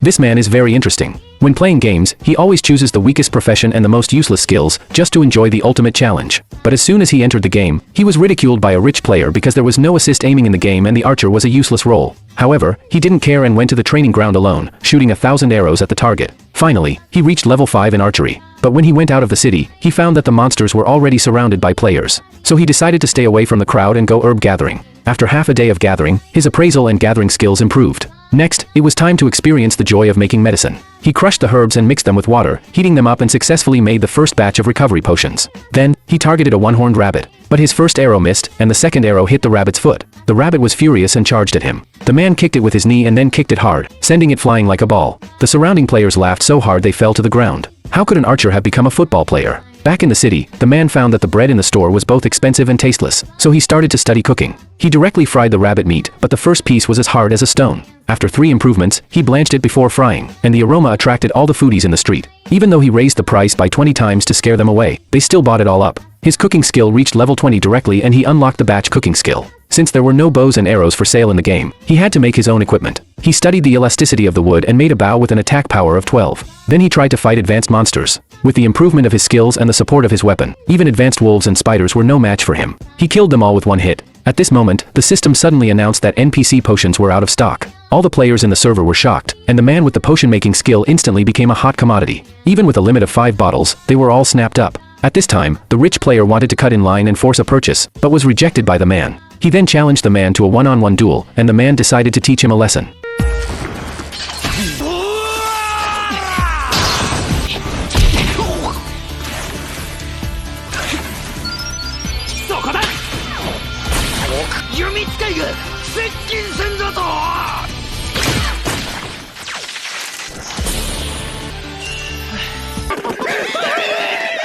This man is very interesting. When playing games, he always chooses the weakest profession and the most useless skills, just to enjoy the ultimate challenge. But as soon as he entered the game, he was ridiculed by a rich player because there was no assist aiming in the game and the archer was a useless role. However, he didn't care and went to the training ground alone, shooting 1,000 arrows at the target. Finally, he reached level 5 in archery. But when he went out of the city, he found that the monsters were already surrounded by players. So he decided to stay away from the crowd and go herb gathering. After half a day of gathering, his appraisal and gathering skills improved. Next, it was time to experience the joy of making medicine. He crushed the herbs and mixed them with water, heating them up and successfully made the first batch of recovery potions. Then, he targeted a one-horned rabbit. But his first arrow missed, and the second arrow hit the rabbit's foot. The rabbit was furious and charged at him. The man kicked it with his knee and then kicked it hard, sending it flying like a ball. The surrounding players laughed so hard they fell to the ground. How could an archer have become a football player? Back in the city, the man found that the bread in the store was both expensive and tasteless, so he started to study cooking. He directly fried the rabbit meat, but the first piece was as hard as a stone. After 3 improvements, he blanched it before frying, and the aroma attracted all the foodies in the street. Even though he raised the price by 20 times to scare them away, they still bought it all up. His cooking skill reached level 20 directly and he unlocked the batch cooking skill. Since there were no bows and arrows for sale in the game, he had to make his own equipment. He studied the elasticity of the wood and made a bow with an attack power of 12. Then he tried to fight advanced monsters. With the improvement of his skills and the support of his weapon, even advanced wolves and spiders were no match for him. He killed them all with one hit. At this moment, the system suddenly announced that NPC potions were out of stock. All the players in the server were shocked, and the man with the potion-making skill instantly became a hot commodity. Even with a limit of 5 bottles, they were all snapped up. At this time, the rich player wanted to cut in line and force a purchase, but was rejected by the man. He then challenged the man to a one-on-one duel, and the man decided to teach him a lesson.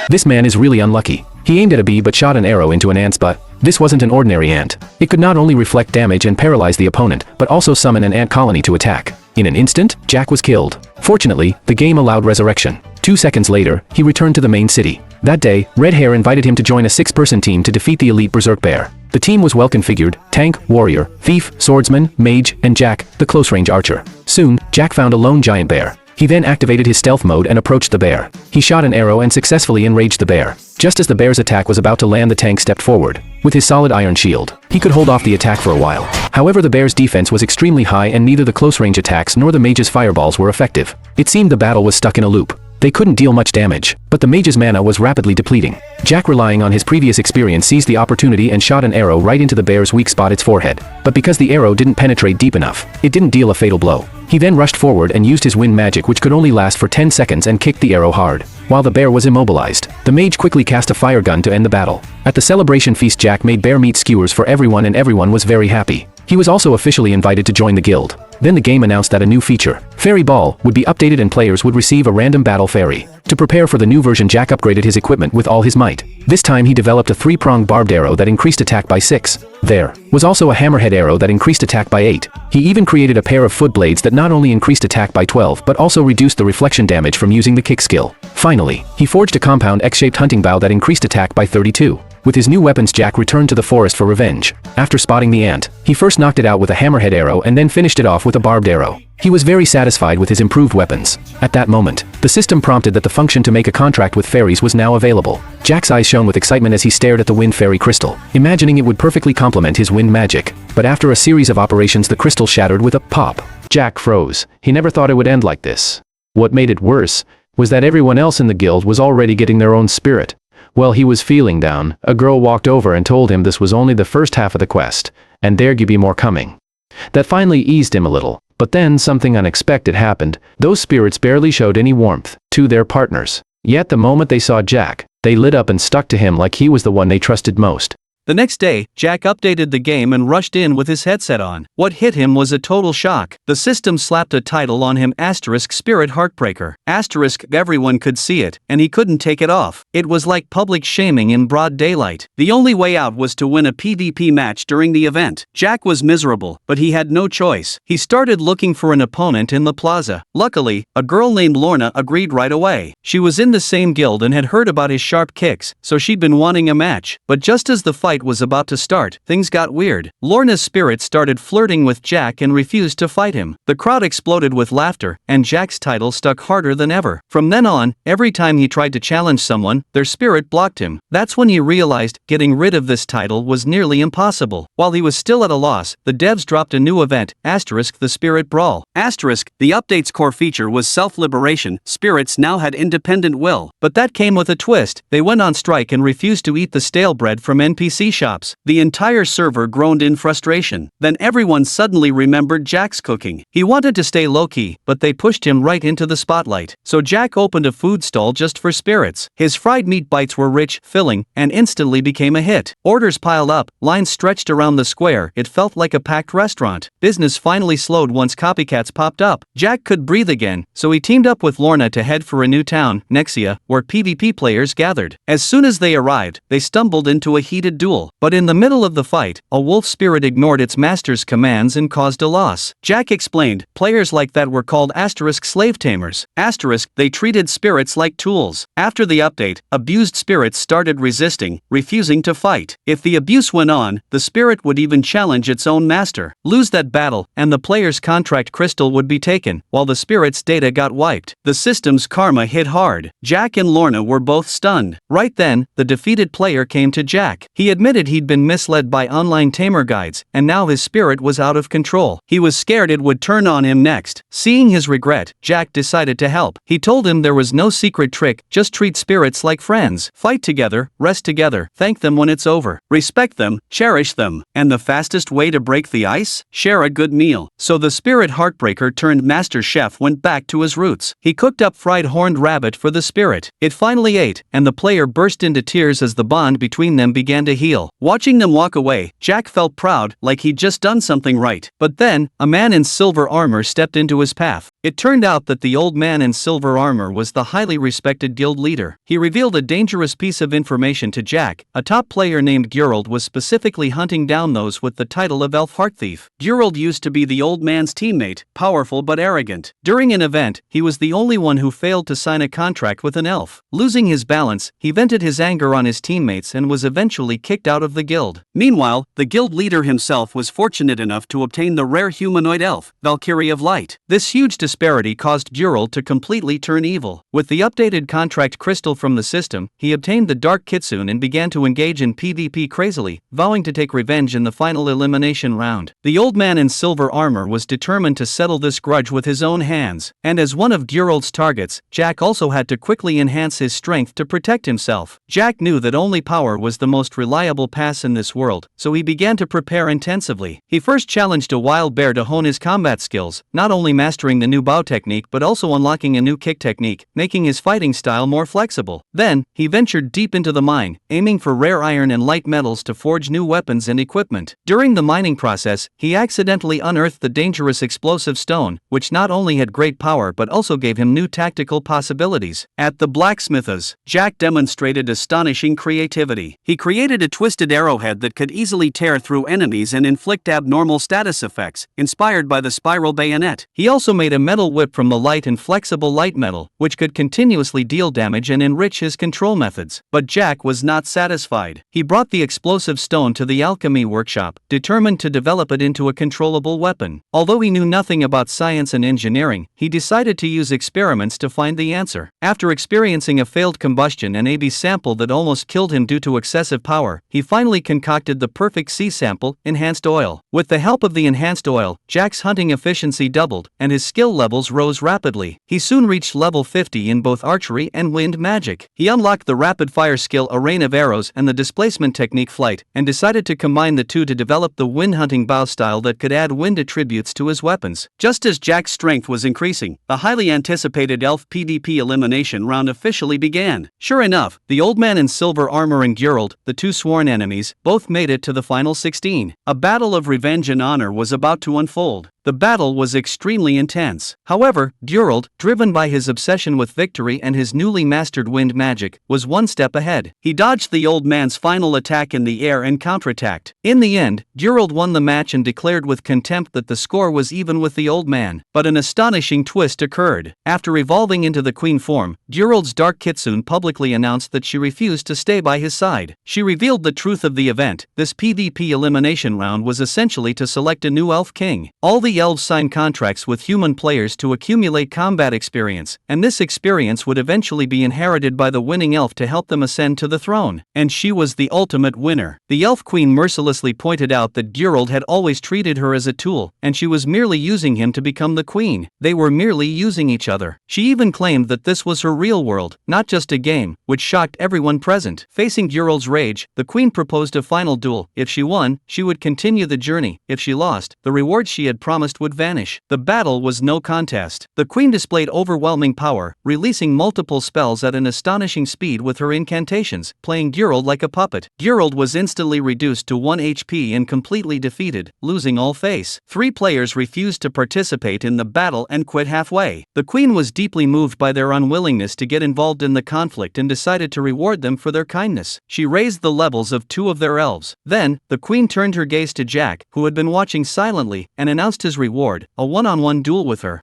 This man is really unlucky. He aimed at a bee but shot an arrow into an ant's butt. This wasn't an ordinary ant. It could not only reflect damage and paralyze the opponent, but also summon an ant colony to attack. In an instant, Jack was killed. Fortunately, the game allowed resurrection. 2 seconds later, he returned to the main city. That day, Red Hair invited him to join a 6-person team to defeat the elite Berserk Bear. The team was well configured: tank, warrior, thief, swordsman, mage, and Jack, the close-range archer. Soon, Jack found a lone giant bear. He then activated his stealth mode and approached the bear. He shot an arrow and successfully enraged the bear. Just as the bear's attack was about to land, the tank stepped forward. With his solid iron shield, he could hold off the attack for a while. However, the bear's defense was extremely high and neither the close-range attacks nor the mage's fireballs were effective. It seemed the battle was stuck in a loop. They couldn't deal much damage, but the mage's mana was rapidly depleting. Jack, relying on his previous experience, seized the opportunity and shot an arrow right into the bear's weak spot, its forehead. But because the arrow didn't penetrate deep enough, it didn't deal a fatal blow. He then rushed forward and used his wind magic, which could only last for 10 seconds, and kicked the arrow hard. While the bear was immobilized, the mage quickly cast a fire gun to end the battle. At the celebration feast, Jack made bear meat skewers for everyone and everyone was very happy. He was also officially invited to join the guild. Then the game announced that a new feature, Fairy Ball, would be updated and players would receive a random battle fairy. To prepare for the new version, Jack upgraded his equipment with all his might. This time he developed a 3-pronged barbed arrow that increased attack by 6. There was also a hammerhead arrow that increased attack by 8. He even created a pair of foot blades that not only increased attack by 12 but also reduced the reflection damage from using the kick skill. Finally, he forged a compound X-shaped hunting bow that increased attack by 32. With his new weapons, Jack returned to the forest for revenge. After spotting the ant, he first knocked it out with a hammerhead arrow and then finished it off with a barbed arrow. He was very satisfied with his improved weapons. At that moment, the system prompted that the function to make a contract with fairies was now available. Jack's eyes shone with excitement as he stared at the wind fairy crystal, imagining it would perfectly complement his wind magic. But after a series of operations, the crystal shattered with a pop. Jack froze. He never thought it would end like this. What made it worse was that everyone else in the guild was already getting their own spirit. While he was feeling down, a girl walked over and told him this was only the first half of the quest, and there could be more coming. That finally eased him a little, but then something unexpected happened. Those spirits barely showed any warmth to their partners. Yet the moment they saw Jack, they lit up and stuck to him like he was the one they trusted most. The next day, Jack updated the game and rushed in with his headset on. What hit him was a total shock. The system slapped a title on him: Spirit Heartbreaker. Everyone could see it, and he couldn't take it off. It was like public shaming in broad daylight. The only way out was to win a PvP match during the event. Jack was miserable, but he had no choice. He started looking for an opponent in the plaza. Luckily, a girl named Lorna agreed right away. She was in the same guild and had heard about his sharp kicks, so she'd been wanting a match. But just as the fight fight was about to start, things got weird. Lorna's spirit started flirting with Jack and refused to fight him. The crowd exploded with laughter, and Jack's title stuck harder than ever. From then on, every time he tried to challenge someone, their spirit blocked him. That's when he realized getting rid of this title was nearly impossible. While he was still at a loss, the devs dropped a new event, the Spirit Brawl. The update's core feature was self-liberation. Spirits now had independent will. But that came with a twist. They went on strike and refused to eat the stale bread from NPC shops. The entire server groaned in frustration. Then everyone suddenly remembered Jack's cooking. He wanted to stay low-key, but they pushed him right into the spotlight. So Jack opened a food stall just for spirits. His fried meat bites were rich, filling, and instantly became a hit. Orders piled up, lines stretched around the square. It felt like a packed restaurant. Business finally slowed once copycats popped up. Jack could breathe again, so he teamed up with Lorna to head for a new town, Nexia, where PvP players gathered. As soon as they arrived, they stumbled into a heated duel. But in the middle of the fight, a wolf spirit ignored its master's commands and caused a loss. Jack explained, players like that were called slave tamers. They treated spirits like tools. After the update, abused spirits started resisting, refusing to fight. If the abuse went on, the spirit would even challenge its own master. Lose that battle, and the player's contract crystal would be taken, while the spirit's data got wiped. The system's karma hit hard. Jack and Lorna were both stunned. Right then, the defeated player came to Jack. He admitted he'd been misled by online tamer guides, and now his spirit was out of control. He was scared it would turn on him next. Seeing his regret, Jack decided to help. He told him there was no secret trick, just treat spirits like friends. Fight together, rest together, thank them when it's over. Respect them, cherish them. And the fastest way to break the ice? Share a good meal. So the spirit heartbreaker turned master chef went back to his roots. He cooked up fried horned rabbit for the spirit. It finally ate, and the player burst into tears as the bond between them began to heal. Watching them walk away, Jack felt proud, like he'd just done something right. But then, a man in silver armor stepped into his path. It turned out that the old man in silver armor was the highly respected guild leader. He revealed a dangerous piece of information to Jack. A top player named Geralt was specifically hunting down those with the title of Elf Heart Thief. Geralt used to be the old man's teammate, powerful but arrogant. During an event, he was the only one who failed to sign a contract with an elf. Losing his balance, he vented his anger on his teammates and was eventually kicked out of the guild. Meanwhile, the guild leader himself was fortunate enough to obtain the rare humanoid elf, Valkyrie of Light. This huge disparity caused Geralt to completely turn evil. With the updated contract crystal from the system, he obtained the Dark Kitsune and began to engage in PvP crazily, vowing to take revenge in the final elimination round. The old man in silver armor was determined to settle this grudge with his own hands, and as one of Geralt's targets, Jack also had to quickly enhance his strength to protect himself. Jack knew that only power was the most reliable pass in this world, so he began to prepare intensively. He first challenged a wild bear to hone his combat skills, not only mastering the new bow technique but also unlocking a new kick technique, making his fighting style more flexible. Then, he ventured deep into the mine, aiming for rare iron and light metals to forge new weapons and equipment. During the mining process, he accidentally unearthed the dangerous explosive stone, which not only had great power but also gave him new tactical possibilities. At the blacksmith's, Jack demonstrated astonishing creativity. He created a twisted arrowhead that could easily tear through enemies and inflict abnormal status effects, inspired by the spiral bayonet. He also made a metal whip from the light and flexible light metal, which could continuously deal damage and enrich his control methods. But Jack was not satisfied. He brought the explosive stone to the alchemy workshop, determined to develop it into a controllable weapon. Although he knew nothing about science and engineering, he decided to use experiments to find the answer. After experiencing a failed combustion and A/B sample that almost killed him due to excessive power, he finally concocted the perfect C sample, enhanced oil. With the help of the enhanced oil, Jack's hunting efficiency doubled, and his skill levels rose rapidly. He soon reached level 50 in both archery and wind magic. He unlocked the rapid-fire skill A Rain of Arrows and the displacement technique Flight, and decided to combine the two to develop the wind hunting bow style that could add wind attributes to his weapons. Just as Jack's strength was increasing, the highly anticipated elf PvP elimination round officially began. Sure enough, the old man in silver armor and Geralt, the two sworn enemies, both made it to the final 16. A battle of revenge and honor was about to unfold. The battle was extremely intense. However, Geralt, driven by his obsession with victory and his newly mastered wind magic, was one step ahead. He dodged the old man's final attack in the air and counterattacked. In the end, Geralt won the match and declared with contempt that the score was even with the old man. But an astonishing twist occurred. After evolving into the queen form, Geralt's dark kitsune publicly announced that she refused to stay by his side. She revealed the truth of the event. This PvP elimination round was essentially to select a new elf king. All the elves signed contracts with human players to accumulate combat experience, and this experience would eventually be inherited by the winning elf to help them ascend to the throne. And she was the ultimate winner. The elf queen mercilessly pointed out that Geralt had always treated her as a tool, and she was merely using him to become the queen. They were merely using each other. She even claimed that this was her real world, not just a game, which shocked everyone present. Facing Geralt's rage, the queen proposed a final duel. If she won, she would continue the journey. If she lost, the reward she had promised would vanish. The battle was no contest. The queen displayed overwhelming power, releasing multiple spells at an astonishing speed with her incantations, playing Geralt like a puppet. Geralt was instantly reduced to 1 HP and completely defeated, losing all face. 3 players refused to participate in the battle and quit halfway. The queen was deeply moved by their unwillingness to get involved in the conflict and decided to reward them for their kindness. She raised the levels of 2 of their elves. Then, the queen turned her gaze to Jack, who had been watching silently, and announced his reward, a one-on-one duel with her.